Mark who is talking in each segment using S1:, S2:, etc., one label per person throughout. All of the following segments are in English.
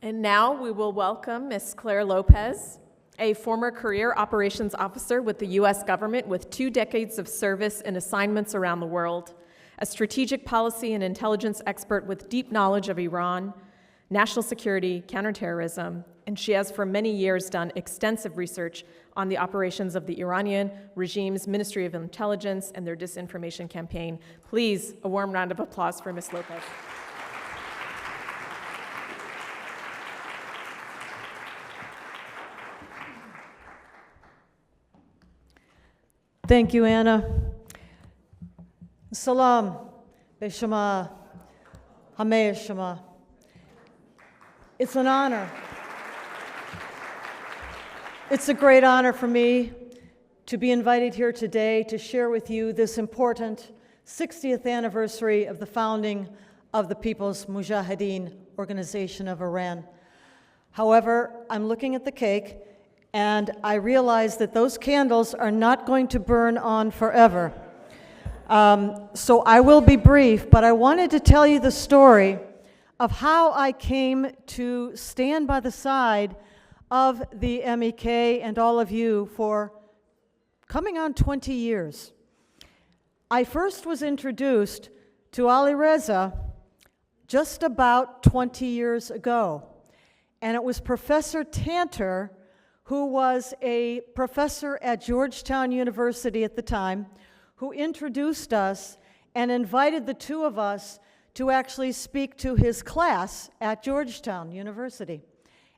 S1: And now we will welcome Ms. Clair Lopez, a former career operations officer with the U.S. government with 2 decades of service and assignments around the world, a strategic policy and intelligence expert with deep knowledge of Iran, national security, counterterrorism, and she has for many years done extensive research on the operations of the Iranian regime's Ministry of Intelligence and their disinformation campaign. Please, a warm round of applause for Ms. Lopez.
S2: Thank you, Anna. Salam, Beshama, Hameh Shama. It's an honor. It's a great honor for me to be invited here today to share with you this important 60th anniversary of the founding of the People's Mojahedin Organization of Iran. However, I'm looking at the cake and I realize that those candles are not going to burn on forever. So I will be brief, but I wanted to tell you the story of how I came to stand by the side of the MEK and all of you for coming on 20 years. I first was introduced to Ali Reza just about 20 years ago, and it was Professor Tanter, who was a professor at Georgetown University at the time, who introduced us and invited the two of us to actually speak to his class at Georgetown University.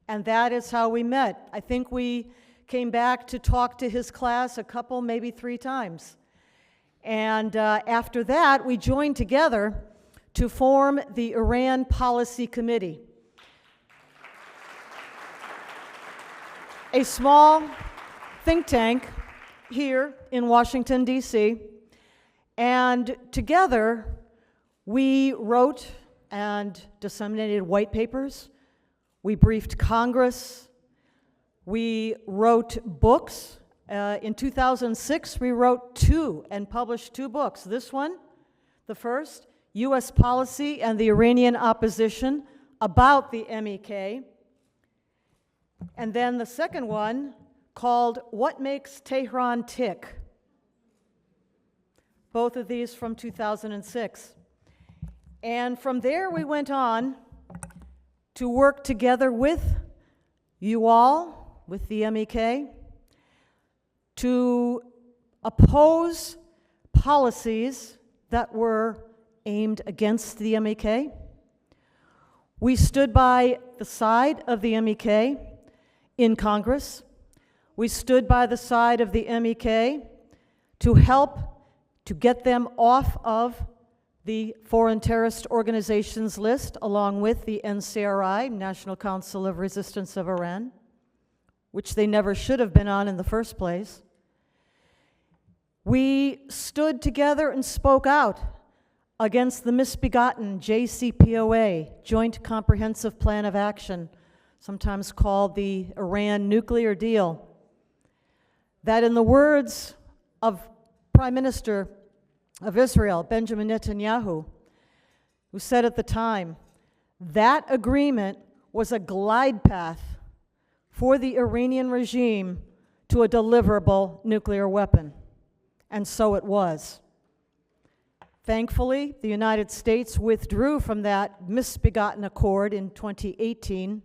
S2: And that is how we met. I think we came back to talk to his class a couple, maybe 3 times. And after that, we joined together to form the Iran Policy Committee, a small think tank here in Washington, D.C., and together we wrote and disseminated white papers, we briefed Congress, we wrote books. In 2006, we wrote 2 and published 2 books. This one, the first, U.S. Policy and the Iranian Opposition, about the MEK. And then the second one, called What Makes Tehran Tick? Both of these from 2006. And from there we went on to work together with you all, with the MEK, to oppose policies that were aimed against the MEK. We stood by the side of the MEK in Congress. We stood by the side of the MEK to help to get them off of the Foreign Terrorist Organizations list, along with the NCRI, National Council of Resistance of Iran, which they never should have been on in the first place. We stood together and spoke out against the misbegotten JCPOA, Joint Comprehensive Plan of Action, sometimes called the Iran nuclear deal, that in the words of Prime Minister of Israel, Benjamin Netanyahu, who said at the time, that agreement was a glide path for the Iranian regime to a deliverable nuclear weapon. And so it was. Thankfully, the United States withdrew from that misbegotten accord in 2018.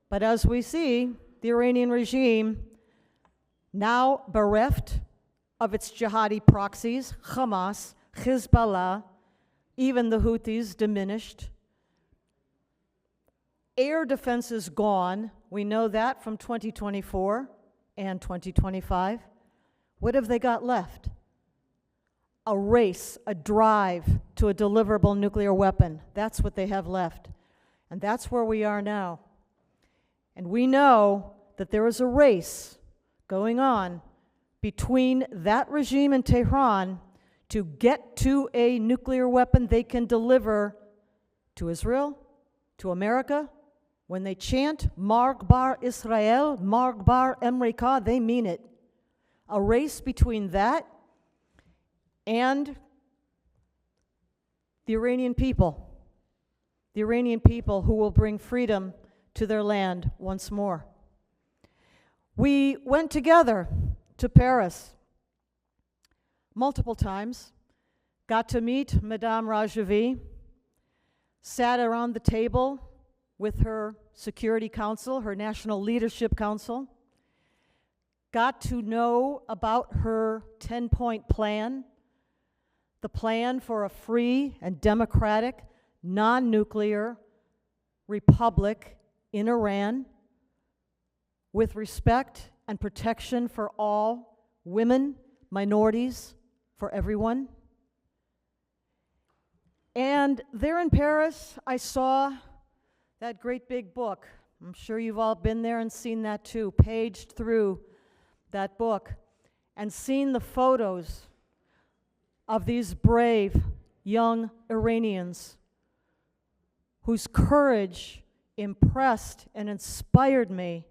S2: But as we see, the Iranian regime, now bereft of its jihadi proxies, Hamas, Hezbollah, even the Houthis diminished. Air defense is gone. We know that from 2024 and 2025. What have they got left? A race, a drive to a deliverable nuclear weapon. That's what they have left. And that's where we are now. And we know that there is a race going on between that regime in Tehran to get to a nuclear weapon they can deliver to Israel, to America. When they chant Marg Bar Israel, Marg Bar America, they mean it. A race between that and the Iranian people. the Iranian people who will bring freedom to their land once more. We went together to Paris multiple times, got to meet Madame Rajavi, sat around the table with her Security Council, her National Leadership Council, got to know about her 10-point plan, the plan for a free and democratic, non-nuclear republic in Iran with respect and protection for all women, minorities, for everyone. And there in Paris, I saw that great big book. I'm sure you've all been there and seen that too, paged through that book and seen the photos of these brave young Iranians whose courage impressed and inspired me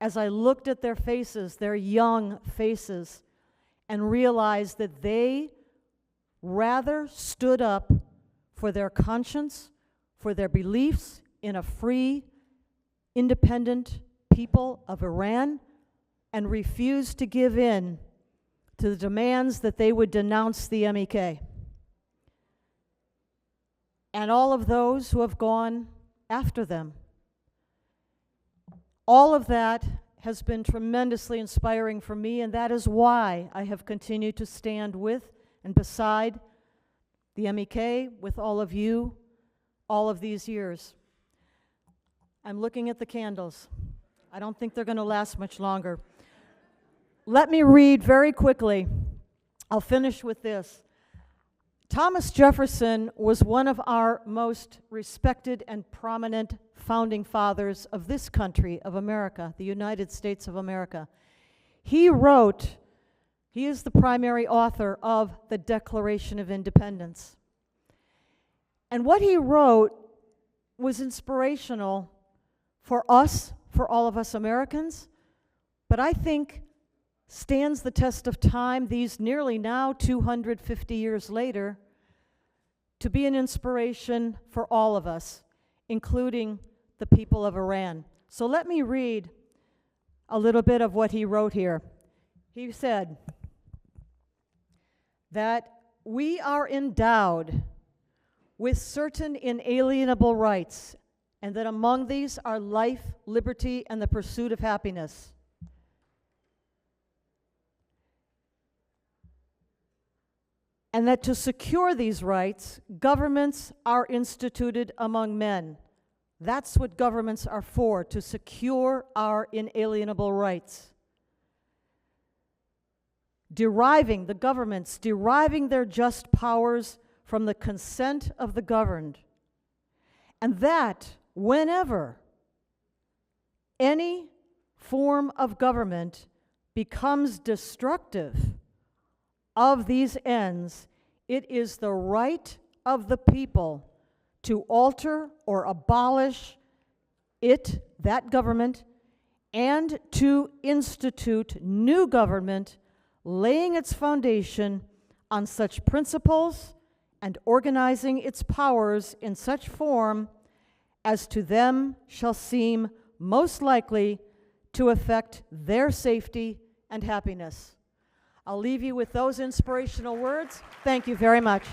S2: as I looked at their faces, their young faces, and realized that they rather stood up for their conscience, for their beliefs in a free, independent people of Iran, and refused to give in to the demands that they would denounce the MEK. And all of those who have gone after them. All of that has been tremendously inspiring for me, and that is why I have continued to stand with and beside the MEK, with all of you, all of these years. I'm looking at the candles. I don't think they're going to last much longer. Let me read very quickly. I'll finish with this. Thomas Jefferson was one of our most respected and prominent founding fathers of this country of America, the United States of America. He is the primary author of the Declaration of Independence. And what he wrote was inspirational for us, for all of us Americans, but I think stands the test of time, these nearly now 250 years later, to be an inspiration for all of us, including the people of Iran. So let me read a little bit of what he wrote here. He said that we are endowed with certain inalienable rights, and that among these are life, liberty, and the pursuit of happiness. And that to secure these rights, governments are instituted among men. That's what governments are for, to secure our inalienable rights. The governments deriving their just powers from the consent of the governed. And that whenever any form of government becomes destructive of these ends, it is the right of the people to alter or abolish it, that government, and to institute new government, laying its foundation on such principles and organizing its powers in such form as to them shall seem most likely to affect their safety and happiness. I'll leave you with those inspirational words. Thank you very much.